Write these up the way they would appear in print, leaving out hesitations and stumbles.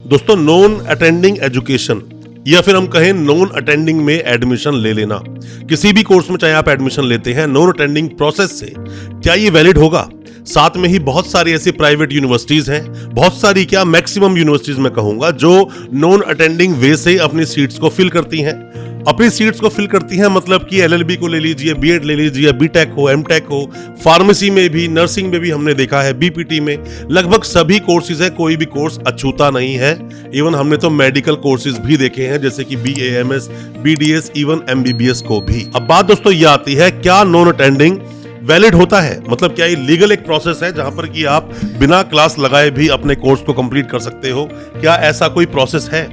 दोस्तों, non attending education या फिर हम कहें नॉन अटेंडिंग में एडमिशन ले लेना, किसी भी कोर्स में चाहे आप एडमिशन लेते हैं, नॉन अटेंडिंग प्रोसेस से क्या ये वैलिड होगा? साथ में ही बहुत सारी ऐसी प्राइवेट यूनिवर्सिटीज हैं, बहुत सारी क्या मैक्सिमम यूनिवर्सिटीज में कहूंगा, जो नॉन अटेंडिंग वे से अपनी सीट्स को फिल करती हैं। अपनी सीट्स को फिल करती हैं मतलब कि एलएलबी को ले लीजिए, बीएड ले लीजिए, बीटेक हो, एमटेक हो, फार्मेसी में भी, नर्सिंग में भी हमने देखा है, बीपीटी में लगभग सभी कोर्सेज है, कोई भी कोर्स अछूता नहीं है। इवन हमने तो मेडिकल कोर्सेज भी देखे हैं जैसे कि बीएएमएस, बीडीएस, इवन एमबीबीएस को भी। अब बात दोस्तों ये आती है, क्या नॉन अटेंडिंग वैलिड होता है? मतलब क्या ये लीगल एक प्रोसेस है जहां पर कि आप बिना क्लास लगाए भी अपने कोर्स को कंप्लीट कर सकते हो? क्या ऐसा कोई प्रोसेस है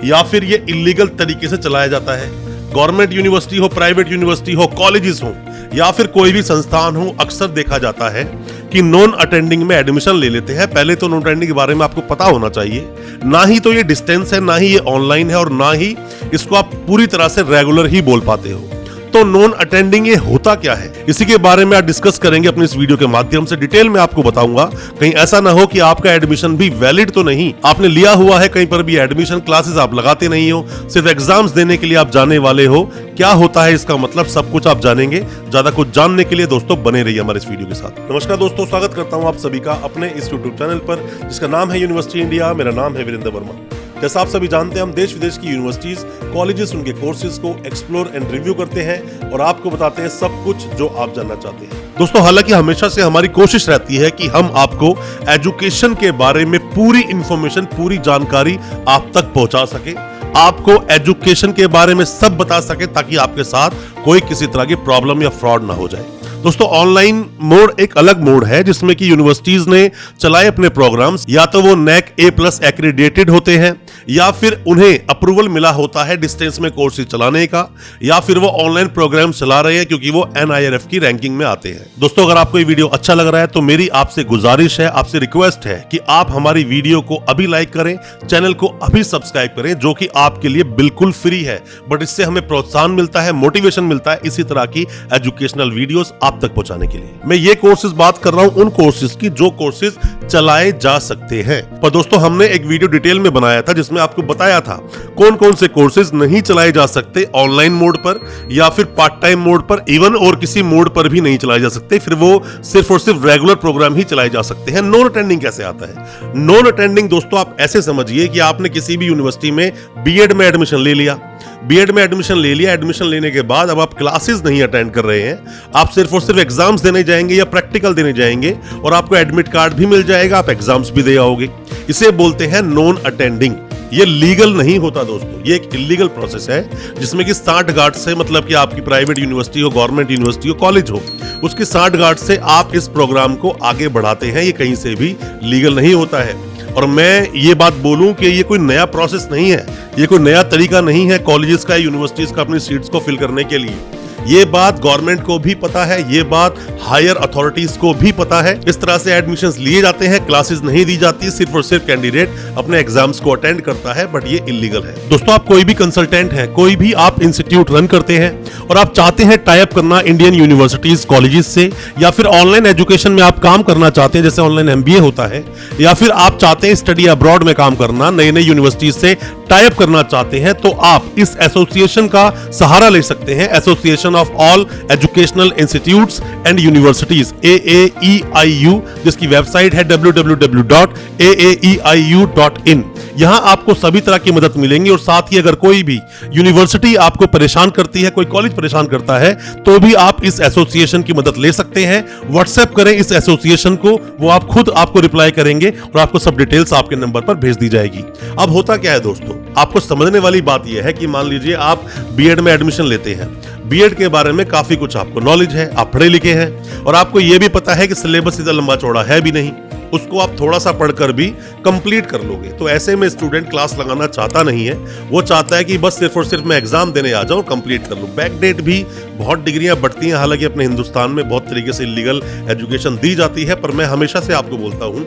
या फिर ये इलीगल तरीके से चलाया जाता है? गवर्नमेंट यूनिवर्सिटी हो, प्राइवेट यूनिवर्सिटी हो, कॉलेजेस हो या फिर कोई भी संस्थान हो, अक्सर देखा जाता है कि नॉन अटेंडिंग में एडमिशन ले लेते हैं। पहले तो नॉन अटेंडिंग के बारे में आपको पता होना चाहिए, ना ही तो ये डिस्टेंस है, ना ही ये ऑनलाइन है और ना ही इसको आप पूरी तरह से रेगुलर ही बोल पाते हो। तो नॉन अटेंडिंग ये होता क्या है, इसी के बारे में आज डिस्कस करेंगे अपनी इस वीडियो के माध्यम से। डिटेल में आपको बताऊंगा, कहीं ऐसा ना हो कि आपका एडमिशन भी वैलिड तो नहीं, आपने लिया हुआ है कहीं पर भी एडमिशन, क्लासेस आप लगाते नहीं हो, सिर्फ एग्जाम्स देने के लिए आप जाने वाले हो। क्या होता है इसका मतलब, सब कुछ आप जानेंगे। ज्यादा कुछ जानने के लिए दोस्तों बने रहिए हमारे इस वीडियो के साथ। नमस्कार दोस्तों, स्वागत करता हूं आप सभी का अपने इस यूट्यूब चैनल पर जिसका नाम है यूनिवर्सिटी इंडिया। मेरा नाम है वीरेंद्र वर्मा। जैसा आप सभी जानते हैं, हम देश विदेश की यूनिवर्सिटीज, कॉलेजेस, उनके कोर्सेज को एक्सप्लोर एंड रिव्यू करते हैं और आपको बताते हैं सब कुछ जो आप जानना चाहते हैं। दोस्तों, हालांकि हमेशा से हमारी कोशिश रहती है कि हम आपको एजुकेशन के बारे में पूरी इंफॉर्मेशन, पूरी जानकारी आप तक पहुंचा सके, आपको एजुकेशन के बारे में सब बता सके ताकि आपके साथ कोई किसी तरह की प्रॉब्लम या फ्रॉड ना हो जाए। दोस्तों, ऑनलाइन मोड एक अलग मोड है जिसमें कि यूनिवर्सिटीज ने चलाए अपने प्रोग्राम्स, या तो वो NAC A+ एक्रेडिटेड होते हैं या फिर उन्हें अप्रूवल मिला होता है डिस्टेंस में कोर्सेज चलाने का, या फिर वो ऑनलाइन प्रोग्राम चला रहे हैं क्योंकि वो NIRF की रैंकिंग में आते हैं। दोस्तों, अगर आपको ये वीडियो अच्छा लग रहा है तो मेरी आपसे गुजारिश है, आपसे रिक्वेस्ट है कि आप हमारी वीडियो को अभी लाइक करें, चैनल को अभी सब्सक्राइब करें, जो कि आपके लिए बिल्कुल फ्री है, बट इससे हमें प्रोत्साहन मिलता है, मोटिवेशन मिलता है इसी तरह की एजुकेशनल वीडियोस आप तक पहुंचाने के लिए। मैं ये कोर्सेज बात कर रहा हूं उन कोर्सेज की जो कोर्सेज चलाए जा सकते हैं। पर दोस्तों, हमने एक वीडियो डिटेल में बनाया था जिसमें आपको बताया था कौन कौन से कोर्सेज नहीं चलाए जा सकते ऑनलाइन मोड पर या फिर पार्ट टाइम मोड पर, इवन और किसी मोड पर भी नहीं चलाए जा सकते, फिर वो सिर्फ और सिर्फ रेगुलर प्रोग्राम ही चलाए जा सकते हैं। नॉन अटेंडिंग कैसे आता है? नॉन अटेंडिंग दोस्तों आप ऐसे समझिए कि आपने किसी भी यूनिवर्सिटी में बीएड में एडमिशन ले लिया, एडमिशन लेने के बाद अब आप क्लासेस नहीं अटेंड कर रहे हैं, आप सिर्फ और सिर्फ एग्जाम्स देने जाएंगे या प्रैक्टिकल देने जाएंगे और आपको एडमिट कार्ड भी मिल जाएगा, आप एग्जाम्स भी दे आओगे। इसे बोलते हैं नॉन अटेंडिंग। ये लीगल नहीं होता दोस्तों, ये एक इलीगल प्रोसेस है जिसमें कि 60 गार्ड से, मतलब कि आपकी प्राइवेट यूनिवर्सिटी हो, गवर्नमेंट यूनिवर्सिटी हो, कॉलेज हो, उसके 60 गार्ड से आप इस प्रोग्राम को आगे बढ़ाते हैं। ये कहीं से भी लीगल नहीं होता है। और मैं ये बात बोलूं कि ये कोई नया प्रोसेस नहीं है, ये कोई नया तरीका नहीं है कॉलेजेस का, यूनिवर्सिटीज का अपनी सीट्स को फिल करने के लिए। ये बात गवर्नमेंट को भी पता है, ये बात हायर अथॉरिटीज को भी पता है। इस तरह से एडमिशंस लिए जाते हैं, क्लासेस नहीं दी जाती, सिर्फ और सिर्फ कैंडिडेट अपने एग्जाम्स को अटेंड करता है, बट ये इलीगल है। दोस्तों, आप कोई भी कंसल्टेंट है, कोई भी आप इंस्टीट्यूट रन करते हैं और आप चाहते हैं टाई अप करना इंडियन यूनिवर्सिटीज, कॉलेजेस से, या फिर ऑनलाइन एजुकेशन में आप काम करना चाहते हैं जैसे ऑनलाइन MBA होता है, या फिर आप चाहते हैं स्टडी अब्रॉड में काम करना, नई नई यूनिवर्सिटीज से टाई अप करना चाहते हैं, तो आप इस एसोसिएशन का सहारा ले सकते हैं, association of all educational institutes and universities, AAEIU, जिसकी वेबसाइट है www.aaeiu.in। यहां आपको सभी तरह की मदद मिलेंगी और साथ ही अगर कोई भी यूनिवर्सिटी आपको परेशान करती है, कोई कॉलेज परेशान करता है, तो भी आप इस एसोसिएशन की मदद ले सकते हैं। व्हाट्सएप करें इस एसोसिएशन को, वो आप खुद आपको रिप्लाई करेंगे और आपको सब डिटेल्स आपके नंबर पर भेज दी जाएगी। अब होता क्या है दोस्तों, आपको समझने वाली बात यह है कि मान लीजिए आप बीएड में एडमिशन लेते हैं, बीएड के बारे में काफी कुछ आपको नॉलेज है, आप पढ़े लिखे हैं और आपको यह भी पता है कि सिलेबस इतना लंबा चौड़ा है भी नहीं, उसको आप थोड़ा सा पढ़कर भी कंप्लीट कर लोगे। तो ऐसे में स्टूडेंट क्लास लगाना चाहता नहीं है, वो चाहता है कि बस सिर्फ और सिर्फ मैं एग्जाम देने आ जाऊं, कंप्लीट कर लूं। बैकडेट भी बहुत डिग्रियां बढ़ती हैं, हालांकि अपने हिंदुस्तान में बहुत तरीके से लीगल एजुकेशन दी जाती है, पर मैं हमेशा से आपको बोलता हूं,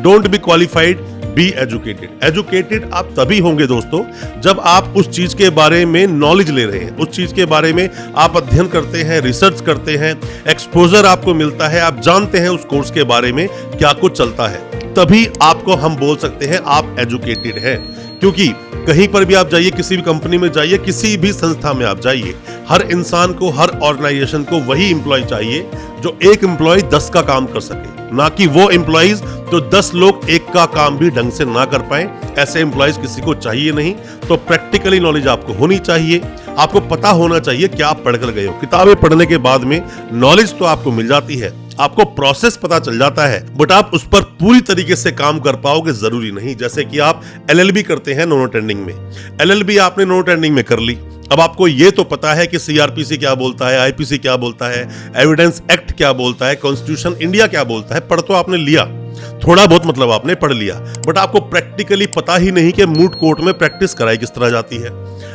don't be qualified, be educated. Educated आप तभी होंगे दोस्तों जब आप उस चीज के बारे में नॉलेज ले रहे हैं, उस चीज के बारे में आप अध्ययन करते हैं, रिसर्च करते हैं, एक्सपोजर आपको मिलता है, आप जानते हैं उस कोर्स के बारे में क्या कुछ चलता है, तभी आपको हम बोल सकते हैं आप एजुकेटेड हैं। क्योंकि कहीं पर भी आप जाइए, किसी भी कंपनी में जाइए, किसी भी संस्था में आप जाइए, हर इंसान को, हर ऑर्गेनाइजेशन को वही एम्प्लॉय चाहिए जो एक एम्प्लॉय 10 का काम कर सके, ना कि वो एम्प्लॉइज तो 10 लोग एक का काम भी ढंग से ना कर पाए। ऐसे एम्प्लॉइज किसी को चाहिए नहीं। तो प्रैक्टिकली नॉलेज आपको होनी चाहिए, आपको पता होना चाहिए क्या आप पढ़कर गए हो। किताबें पढ़ने के बाद में नॉलेज तो आपको मिल जाती है, आपको प्रोसेस पता चल जाता है, बट आप उस पर पूरी तरीके से काम कर पाओगे जरूरी नहीं। जैसे कि आप एलएलबी करते हैं नॉन अटेंडिंग में, एलएलबी आपने नॉन अटेंडिंग में कर ली, अब आपको ये तो पता है कि सीआरपीसी क्या बोलता है, आईपीसी क्या बोलता है, एविडेंस एक्ट क्या बोलता है, कॉन्स्टिट्यूशन इंडिया क्या बोलता है, पढ़ तो आपने लिया, थोड़ा बहुत मतलब आपने पढ़ लिया, बट आपको प्रैक्टिकली पता ही नहीं कि मूट कोर्ट में प्रैक्टिस कराई किस तरह जाती है।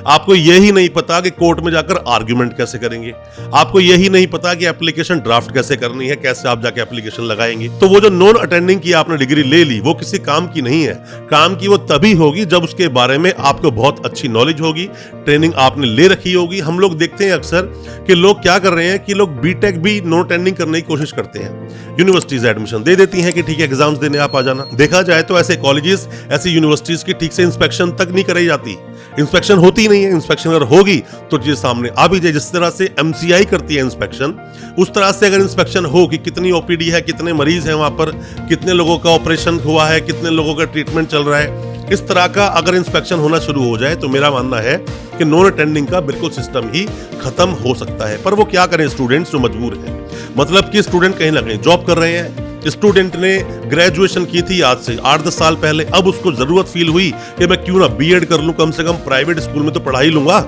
आपको यही नहीं पता कि कोर्ट में जाकर आर्ग्यूमेंट कैसे करेंगे, आपको यही नहीं पता कि एप्लीकेशन ड्राफ्ट कैसे करनी है, कैसे आप जाके एप्लीकेशन लगाएंगे। तो वो जो नॉन अटेंडिंग की आपने डिग्री ले ली, वो किसी काम की नहीं है। काम की वो तभी होगी जब उसके बारे में आपको बहुत अच्छी नॉलेज होगी, ट्रेनिंग आपने ले रखी होगी। हम लोग देखते हैं अक्सर कि लोग क्या कर रहे हैं कि लोग बीटेक भी नॉन अटेंडिंग करने की कोशिश करते हैं, यूनिवर्सिटीज एडमिशन दे देती हैं कि ठीक है एग्जाम्स देने आप आ जाना। देखा जाए तो ऐसे कॉलेजेस, ऐसी यूनिवर्सिटीज की ठीक से इंस्पेक्शन तक नहीं कराई जाती, इंस्पेक्शन होती नहीं है। इंस्पेक्शन अगर होगी तो चीज सामने आ भी जाए। जिस तरह से एमसीआई करती है इंस्पेक्शन, उस तरह से अगर इंस्पेक्शन हो कि कितनी ओपीडी है, कितने मरीज हैं वहां पर, कितने लोगों का ऑपरेशन हुआ है, कितने लोगों का ट्रीटमेंट चल रहा है, इस तरह का अगर इंस्पेक्शन होना शुरू हो जाए तो मेरा मानना है कि नॉन अटेंडिंग का बिल्कुल सिस्टम ही खत्म हो सकता है। पर वो क्या करें स्टूडेंट्स जो मजबूर हैं, मतलब कि स्टूडेंट कहीं ना कहीं जॉब कर रहे हैं। स्टूडेंट ने ग्रेजुएशन की थी आज से 8-10 साल पहले, अब उसको जरूरत फील हुई कि मैं क्यों ना बीएड कर लूं, कम से कम प्राइवेट स्कूल में तो पढ़ा ही लूंगा।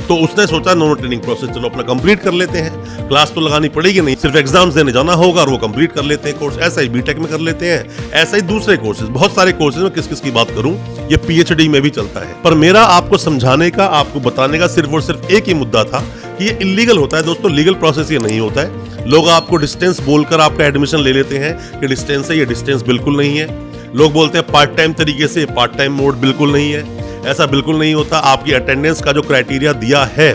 तो उसने सोचा नॉन अटेंडिंग प्रोसेस चलो अपना कंप्लीट कर लेते हैं, क्लास तो लगानी पड़ेगी नहीं, सिर्फ एग्जाम्स देने जाना होगा और वो कंप्लीट कर लेते हैं कोर्स। ऐसा ही बीटेक में कर लेते हैं, ऐसा ही दूसरे कोर्सेज, बहुत सारे कोर्सेज में किस किस की बात करूं, ये पीएचडी में भी चलता है। पर मेरा आपको समझाने का, आपको बताने का सिर्फ और सिर्फ एक ही मुद्दा था कि ये इलीगल होता है दोस्तों, लीगल प्रोसेस ये नहीं होता है। लोग आपको डिस्टेंस बोलकर आपका एडमिशन ले लेते हैं कि डिस्टेंस है, ये डिस्टेंस बिल्कुल नहीं है। लोग बोलते हैं पार्ट टाइम तरीके से, पार्ट टाइम मोड बिल्कुल नहीं है, ऐसा बिल्कुल नहीं होता। आपकी अटेंडेंस का जो क्राइटेरिया दिया है,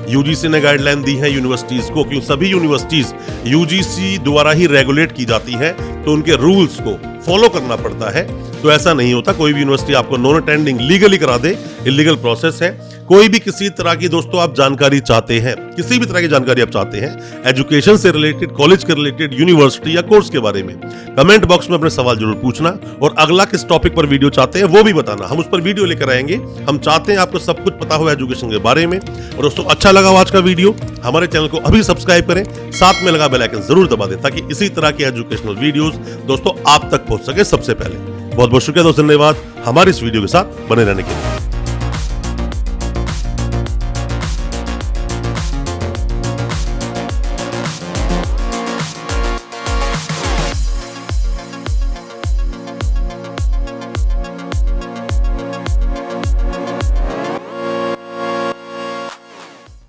यूजीसी ने गाइडलाइन दी है यूनिवर्सिटीज को, क्यों सभी यूनिवर्सिटीज यूजीसी द्वारा ही रेगुलेट की जाती है, तो उनके रूल्स को फॉलो करना पड़ता है। तो ऐसा नहीं होता कोई भी यूनिवर्सिटी आपको नॉन अटेंडिंग लीगली करा दे, इलीगल प्रोसेस है। कोई भी किसी तरह की दोस्तों आप जानकारी चाहते हैं, किसी भी तरह की जानकारी आप चाहते हैं, एजुकेशन से रिलेटेड, कॉलेज के रिलेटेड, यूनिवर्सिटी या कोर्स के बारे में, कमेंट बॉक्स में अपने सवाल जरूर पूछना। और अगला किस टॉपिक पर वीडियो चाहते हैं वो भी बताना, हम उस पर वीडियो लेकर आएंगे। हम चाहते हैं आपको सब कुछ पता हो एजुकेशन के बारे में। और दोस्तों अच्छा लगा आज का वीडियो, हमारे चैनल को अभी सब्सक्राइब करें, साथ में लगा बेल आइकन जरूर दबा दें ताकि इसी तरह की एजुकेशनल वीडियोस दोस्तों आप तक पहुंच सके सबसे पहले। बहुत बहुत शुक्रिया दोस्तों, धन्यवाद हमारे इस वीडियो के साथ बने रहने के लिए।